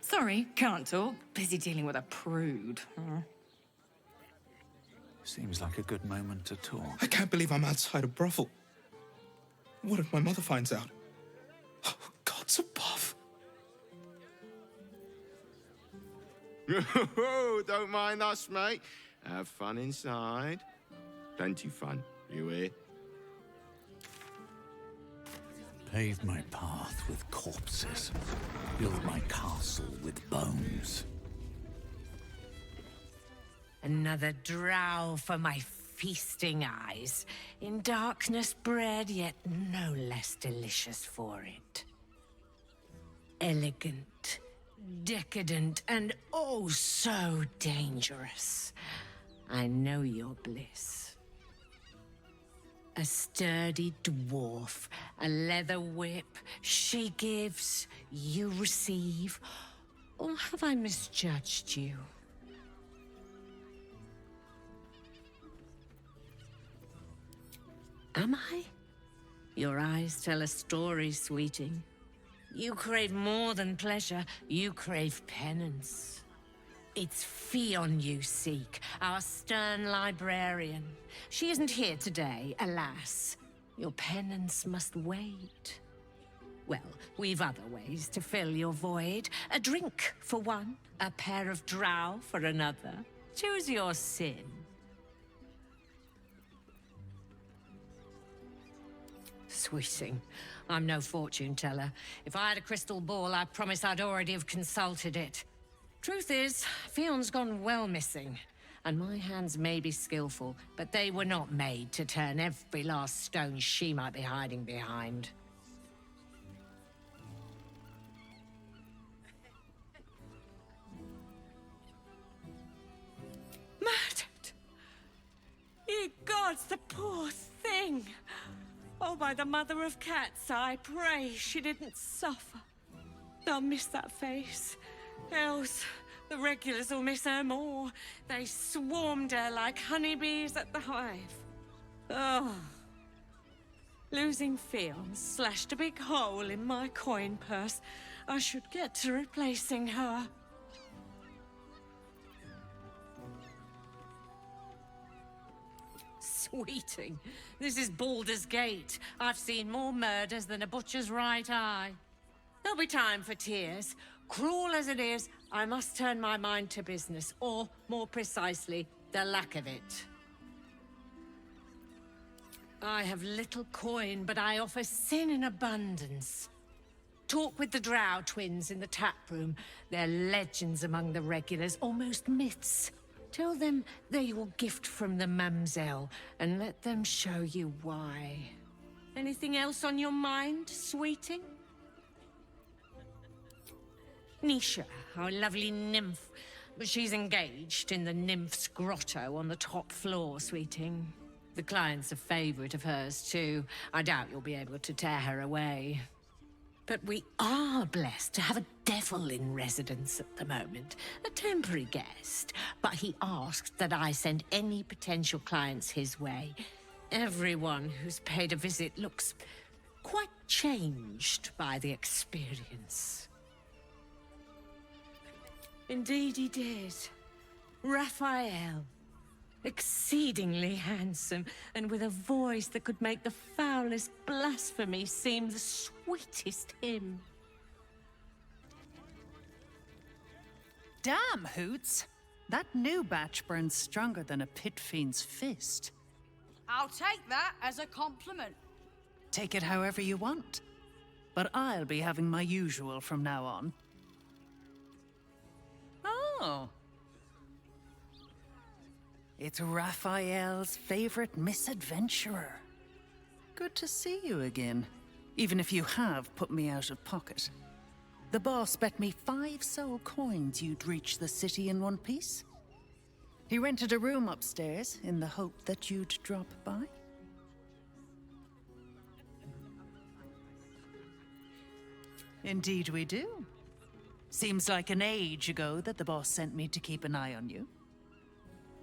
Sorry, can't talk. Busy dealing with a prude. Seems like a good moment to talk. I can't believe I'm outside a brothel. What if my mother finds out? Oh, God's above. Don't mind us, mate. Have fun inside. Plenty fun, you hear? Pave my path with corpses. Build my castle with bones. Another drow for my feasting eyes. In darkness bred, yet no less delicious for it. Elegant, decadent, and oh so dangerous. I know your bliss. A sturdy dwarf, a leather whip. She gives, you receive. Or have I misjudged you? Am I? Your eyes tell a story, sweeting. You crave more than pleasure, you crave penance. It's Fionn you seek, our stern librarian. She isn't here today, alas. Your penance must wait. Well, we've other ways to fill your void. A drink for one, a pair of drow for another. Choose your sin. Sweeting, I'm no fortune teller. If I had a crystal ball, I promise I'd already have consulted it. Truth is, Fionn's gone well missing. And my hands may be skillful, but they were not made to turn every last stone she might be hiding behind. Murdered! Ye gods, the poor thing! Oh, by the mother of cats, I pray she didn't suffer. They'll miss that face. Else, the regulars will miss her more. They swarmed her like honeybees at the hive. Oh. Losing Fionn slashed a big hole in my coin purse. I should get to replacing her. Sweeting, this is Baldur's Gate. I've seen more murders than a butcher's right eye. There'll be time for tears. Cruel as it is, I must turn my mind to business, or, more precisely, the lack of it. I have little coin, but I offer sin in abundance. Talk with the Drow twins in the tap room. They're legends among the regulars, almost myths. Tell them they're your gift from the Mamselle, and let them show you why. Anything else on your mind, sweeting? Nisha, our lovely nymph. But she's engaged in the nymph's grotto on the top floor, sweeting. The client's a favorite of hers, too. I doubt you'll be able to tear her away. But we are blessed to have a devil in residence at the moment. A temporary guest. But he asked that I send any potential clients his way. Everyone who's paid a visit looks quite changed by the experience. Indeed he did. Raphael. Exceedingly handsome, and with a voice that could make the foulest blasphemy seem the sweetest hymn. Damn, Hoots! That new batch burns stronger than a pit fiend's fist. I'll take that as a compliment. Take it however you want. But I'll be having my usual from now on. Oh. It's Raphael's favorite misadventurer. Good to see you again, even if you have put me out of pocket. The boss bet me 5 soul coins you'd reach the city in one piece. He rented a room upstairs in the hope that you'd drop by. Indeed we do. Seems like an age ago that the boss sent me to keep an eye on you.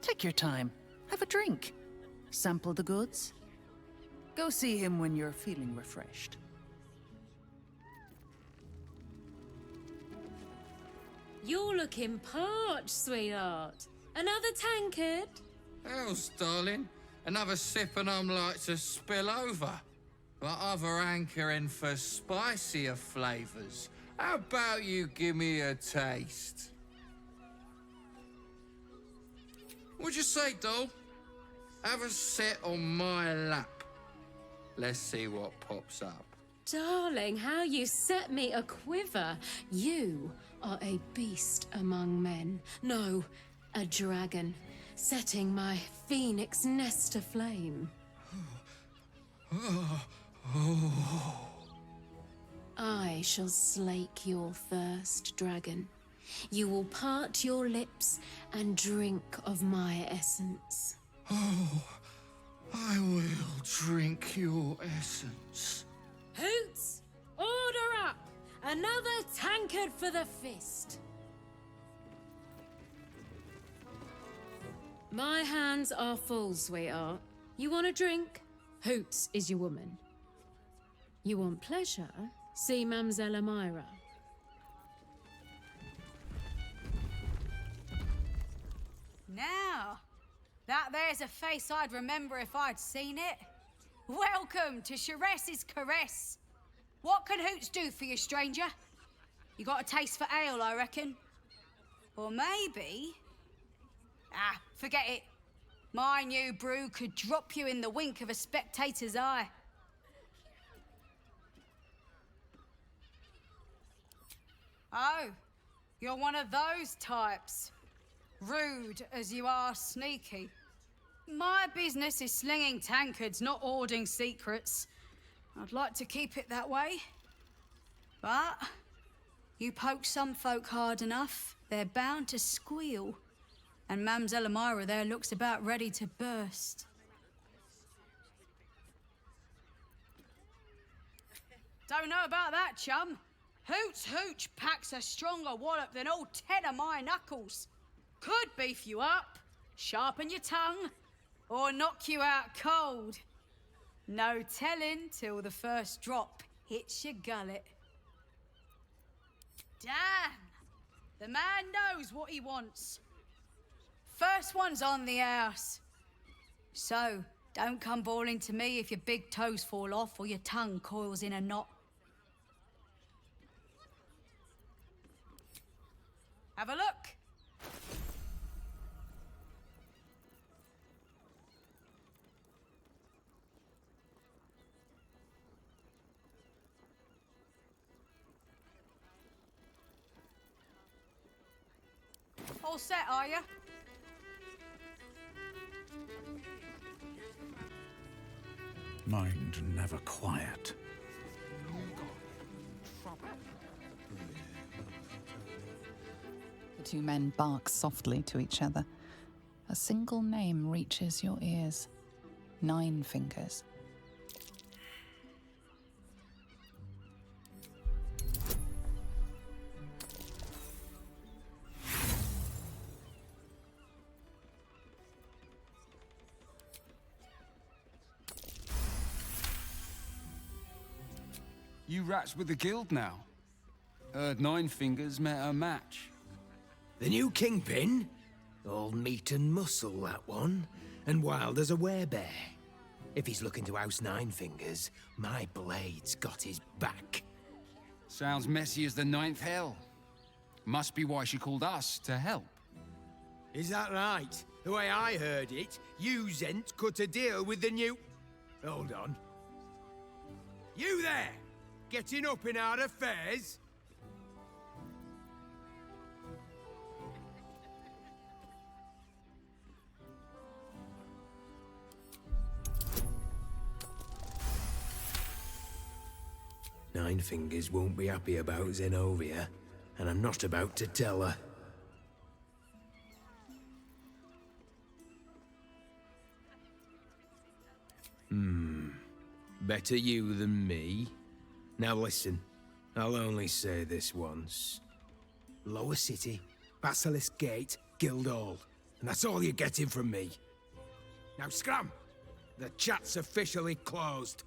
Take your time. Have a drink. Sample the goods. Go see him when you're feeling refreshed. You're looking parched, sweetheart. Another tankard? Hells, darling. Another sip and I'm like to spill over. But other hankering for spicier flavours. How about you give me a taste? What'd you say, doll? Have a sit on my lap. Let's see what pops up. Darling, how you set me a quiver. You are a beast among men. No, a dragon, setting my phoenix nest aflame. I shall slake your thirst, dragon. You will part your lips and drink of my essence. Oh, I will drink your essence. Hoots, order up! Another tankard for the fist. My hands are full, sweetheart. You want a drink? Hoots is your woman. You want pleasure? See Mamselle Amira. Now, that there's a face I'd remember if I'd seen it. Welcome to Sharess's Caress. What can Hoots do for you, stranger? You got a taste for ale, I reckon. Or maybe... Ah, forget it. My new brew could drop you in the wink of a spectator's eye. Oh, you're one of those types. Rude as you are sneaky. My business is slinging tankards, not hoarding secrets. I'd like to keep it that way. But you poke some folk hard enough, they're bound to squeal. And Mamselle Amira there looks about ready to burst. Don't know about that, chum. Hoots Hooch packs a stronger wallop than all 10 of my knuckles. Could beef you up, sharpen your tongue, or knock you out cold. No telling till the first drop hits your gullet. Damn! The man knows what he wants. First one's on the house. So, don't come bawling to me if your big toes fall off or your tongue coils in a knot. Have a look. All set, are you? Mind never quiet. The two men bark softly to each other. A single name reaches your ears. 9 Fingers. You rats with the guild now. Heard 9 Fingers met her match. The new kingpin? All meat and muscle, that one. And wild as a werebear. If he's looking to oust 9 Fingers, my blade's got his back. Sounds messy as the 9th hell. Must be why she called us to help. Is that right? The way I heard it, you Zent cut a deal with the new... Hold on. You there! Getting up in our affairs? Nine Fingers won't be happy about Zenobia, and I'm not about to tell her. Better you than me. Now listen, I'll only say this once. Lower City, Basilisk Gate, Guildhall, and that's all you're getting from me. Now scram! The chat's officially closed.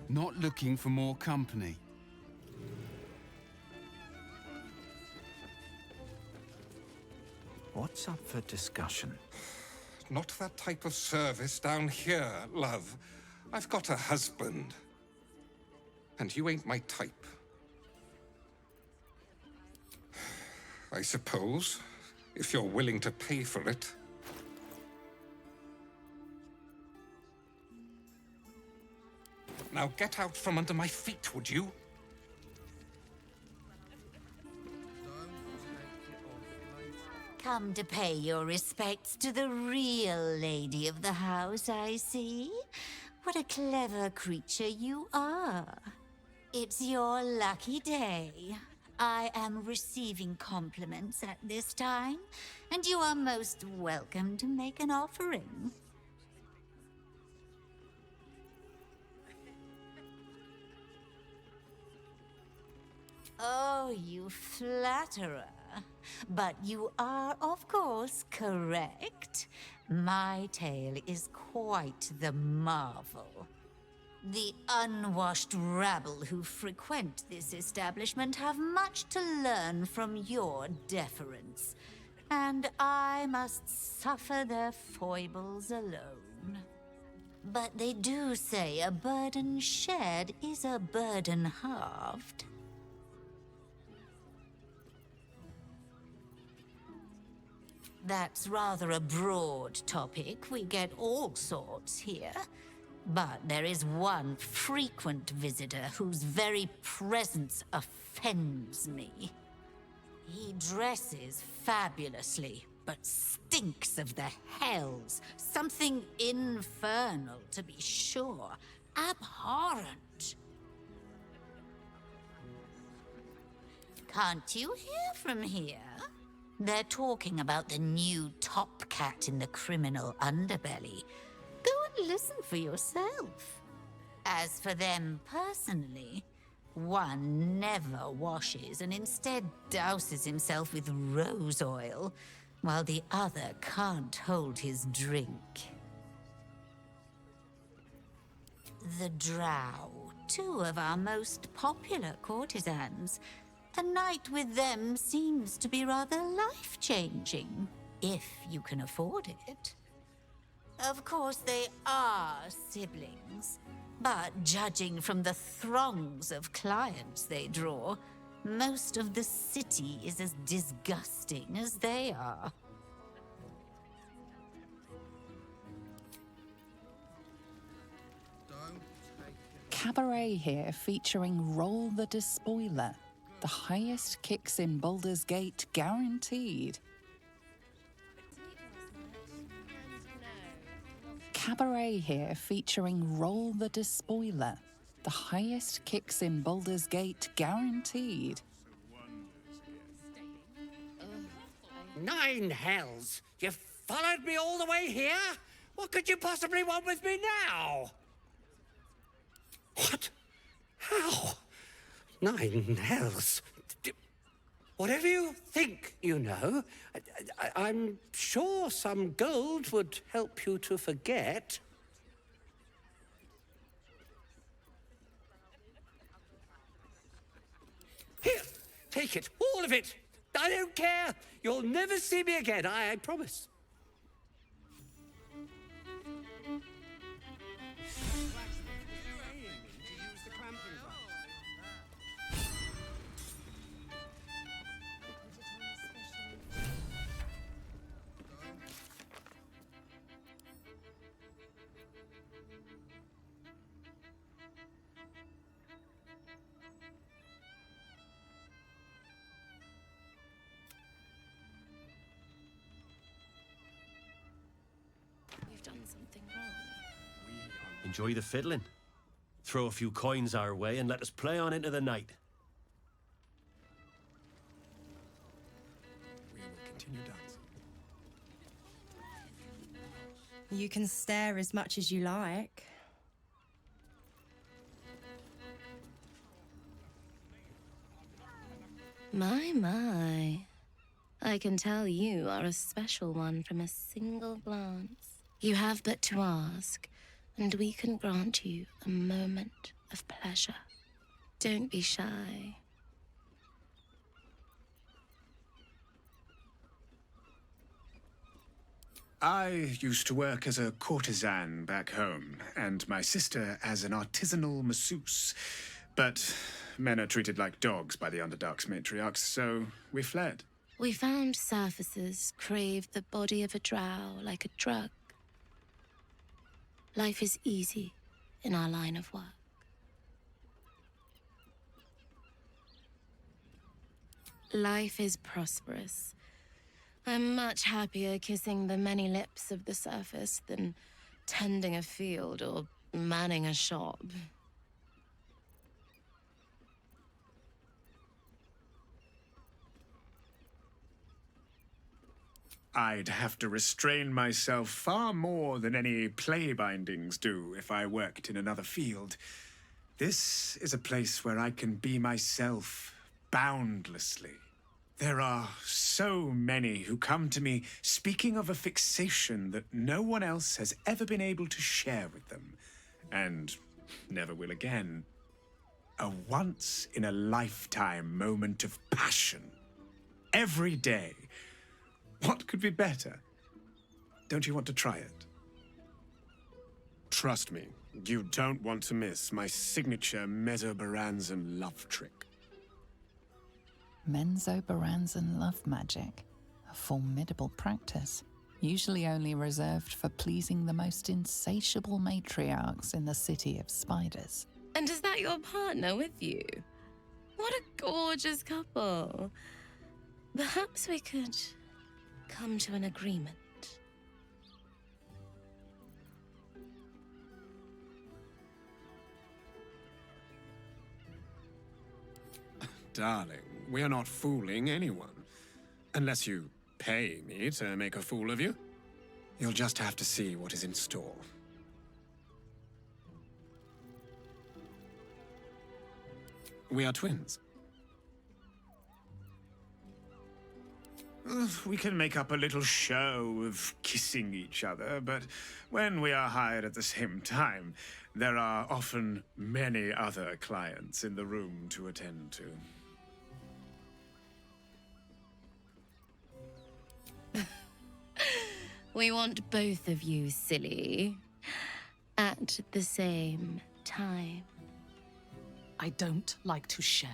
Not looking for more company. What's up for discussion? Not that type of service down here, love. I've got a husband. And you ain't my type. I suppose, if you're willing to pay for it. Now get out from under my feet, would you? Come to pay your respects to the real lady of the house, I see. What a clever creature you are. It's your lucky day. I am receiving compliments at this time, and you are most welcome to make an offering. Oh, you flatterer. But you are, of course, correct. My tale is quite the marvel. The unwashed rabble who frequent this establishment have much to learn from your deference, and I must suffer their foibles alone. But they do say a burden shared is a burden halved. That's rather a broad topic. We get all sorts here. But there is one frequent visitor whose very presence offends me. He dresses fabulously, but stinks of the hells. Something infernal, to be sure. Abhorrent. Can't you hear from here? They're talking about the new top cat in the criminal underbelly. Go and listen for yourself. As for them personally, one never washes and instead douses himself with rose oil, while the other can't hold his drink. The Drow, two of our most popular courtesans. A night with them seems to be rather life-changing, if you can afford it. Of course, they are siblings, but judging from the throngs of clients they draw, most of the city is as disgusting as they are. Cabaret here featuring Roll the Despoiler. The highest kicks in Baldur's Gate guaranteed. Cabaret here featuring Roll the Despoiler. The highest kicks in Baldur's Gate guaranteed. 9 hells! You followed me all the way here? What could you possibly want with me now? What? How? 9 hells. Whatever you think, you know, I'm sure some gold would help you to forget. Here, take it, all of it. I don't care. You'll never see me again, I promise. Enjoy the fiddling. Throw a few coins our way and let us play on into the night. We will continue dancing. You can stare as much as you like. My. I can tell you are a special one from a single glance. You have but to ask, and we can grant you a moment of pleasure. Don't be shy. I used to work as a courtesan back home, and my sister as an artisanal masseuse. But men are treated like dogs by the Underdark's matriarchs, so we fled. We found surfacers crave the body of a drow like a drug. Life is easy in our line of work. Life is prosperous. I'm much happier kissing the many lips of the surface than tending a field or manning a shop. I'd have to restrain myself far more than any play bindings do if I worked in another field. This is a place where I can be myself boundlessly. There are so many who come to me speaking of a fixation that no one else has ever been able to share with them, and never will again. A once-in-a-lifetime moment of passion. Every day. What could be better? Don't you want to try it? Trust me, you don't want to miss my signature Mesobaranzan love trick. Menzoberranzan love magic, a formidable practice, usually only reserved for pleasing the most insatiable matriarchs in the city of spiders. And is that your partner with you? What a gorgeous couple. Perhaps we could come to an agreement. Darling, we are not fooling anyone. Unless you pay me to make a fool of you. You'll just have to see what is in store. We are twins. We can make up a little show of kissing each other, but when we are hired at the same time, there are often many other clients in the room to attend to. We want both of you, silly, at the same time. I don't like to share.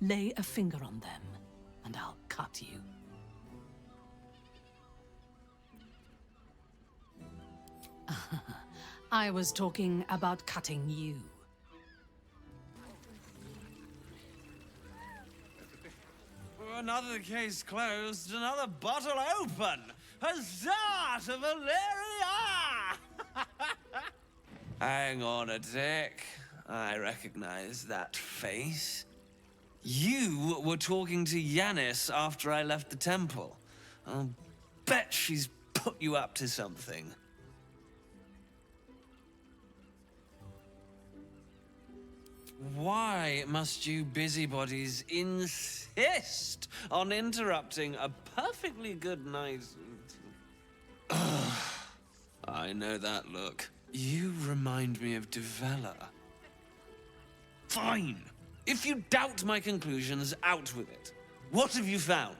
Lay a finger on them, and I'll cut you. I was talking about cutting you. Another case closed, another bottle open. Huzzah to Valeria! Hang on a tick. I recognize that face. You were talking to Yanis after I left the temple. I'll bet she's put you up to something. Why must you busybodies insist on interrupting a perfectly good night? I know that look. You remind me of Devella. Fine. If you doubt my conclusions, out with it. What have you found?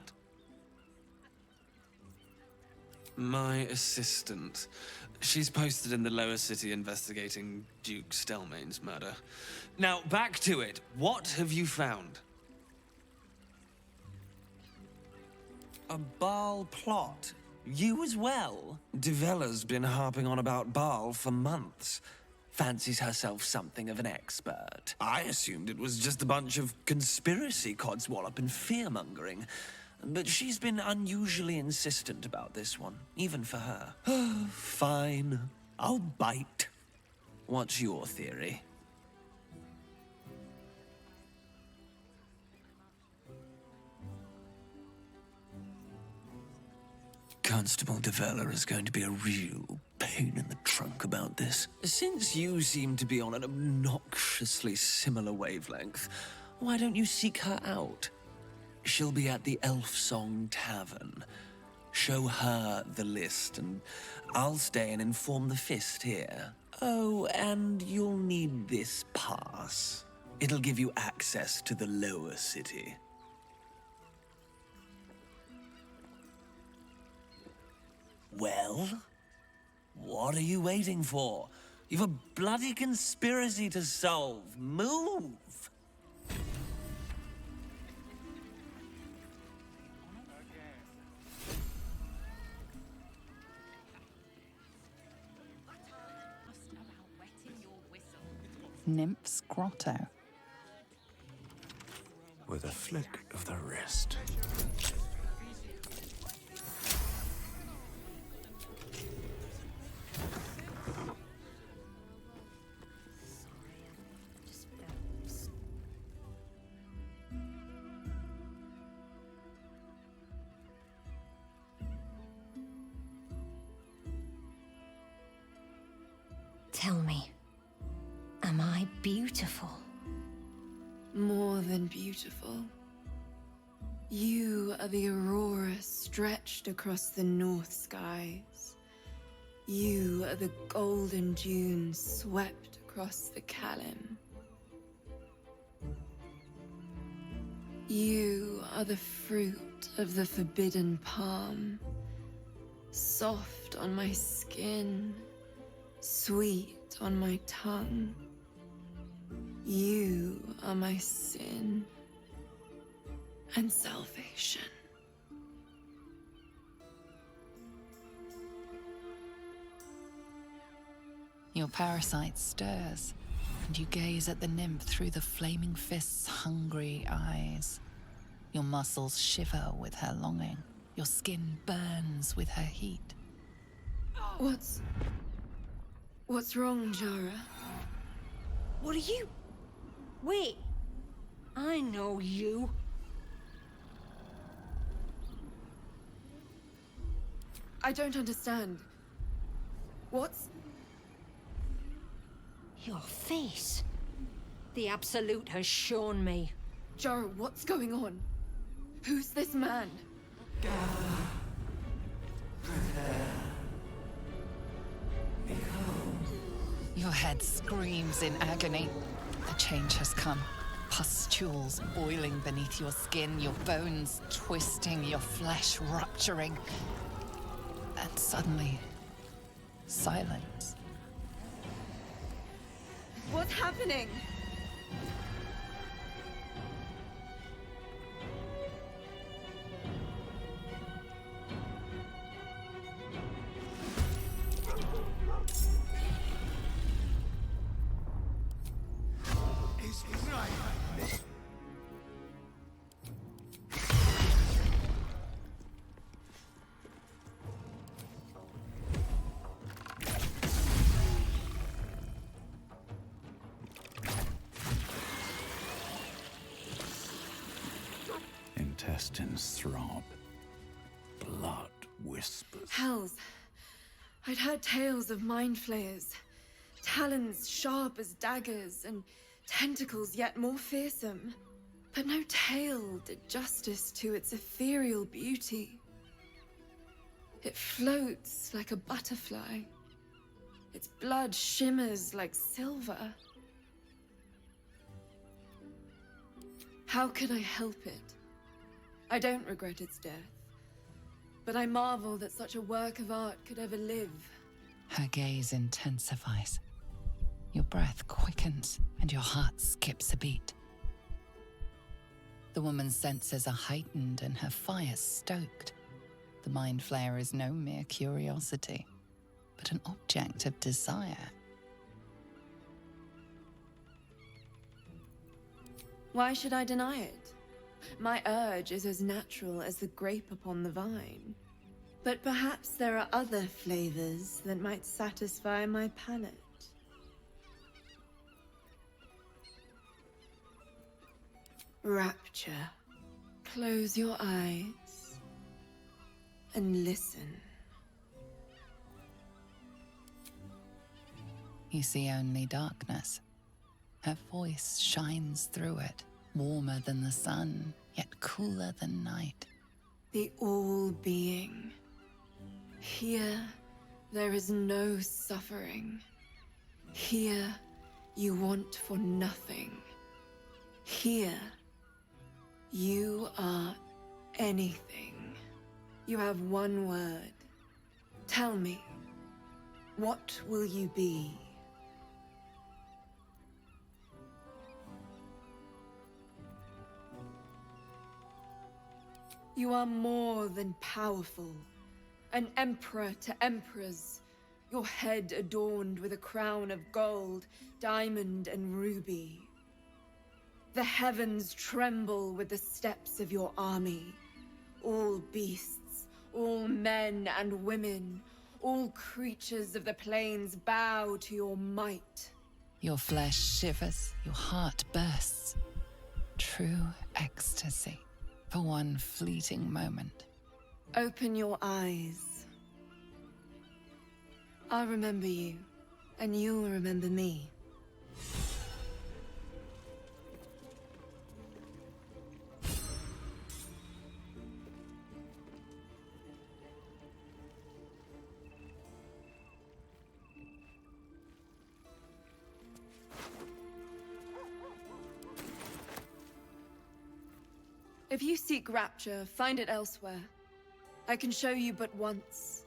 My assistant. She's posted in the lower city investigating Duke Stelmane's murder. Now, back to it. What have you found? A Baal plot. You as well? Devella's been harping on about Baal for months. Fancies herself something of an expert. I assumed it was just a bunch of conspiracy codswallop and fear-mongering. But she's been unusually insistent about this one, even for her. Fine. I'll bite. What's your theory? Constable Devella is going to be a real pain in the trunk about this. Since you seem to be on an obnoxiously similar wavelength, why don't you seek her out? She'll be at the Elf Song Tavern. Show her the list, and I'll stay and inform the Fist here. Oh, and you'll need this pass. It'll give you access to the lower city. Well? What are you waiting for? You've a bloody conspiracy to solve. Move! Nymph's Grotto. With a flick of the wrist. Tell me, am I beautiful? More than beautiful. You are the aurora stretched across the north skies. You are the golden dunes swept across the Kalim. You are the fruit of the forbidden palm, soft on my skin, sweet on my tongue. You are my sin and salvation. Your parasite stirs, and you gaze at the nymph through the flaming fist's hungry eyes. Your muscles shiver with her longing. Your skin burns with her heat. What's wrong, Jara? What are you? Wait, I know you. I don't understand. What's... Your face. The Absolute has shown me. Jara, what's going on? Who's this man? Your head screams in agony. The change has come. Pustules boiling beneath your skin, your bones twisting, your flesh rupturing. And suddenly, silence. What's happening? Intestines throb. Blood whispers. Hells. I'd heard tales of mind flayers. Talons sharp as daggers, and tentacles yet more fearsome. But no tale did justice to its ethereal beauty. It floats like a butterfly. Its blood shimmers like silver. How could I help it? I don't regret its death, but I marvel that such a work of art could ever live. Her gaze intensifies. Your breath quickens, and your heart skips a beat. The woman's senses are heightened and her fire stoked. The mind flayer is no mere curiosity, but an object of desire. Why should I deny it? My urge is as natural as the grape upon the vine. But perhaps there are other flavors that might satisfy my palate. Rapture. Close your eyes and listen. You see only darkness. Her voice shines through it, warmer than the sun, yet cooler than night. The all-being. Here, there is no suffering. Here, you want for nothing. Here, you are anything. You have one word. Tell me, what will you be? You are more than powerful. An emperor to emperors. Your head adorned with a crown of gold, diamond, and ruby. The heavens tremble with the steps of your army. All beasts, all men and women, all creatures of the plains bow to your might. Your flesh shivers, your heart bursts. True ecstasy for one fleeting moment. Open your eyes. I'll remember you, and you'll remember me. If you seek rapture, find it elsewhere. I can show you but once.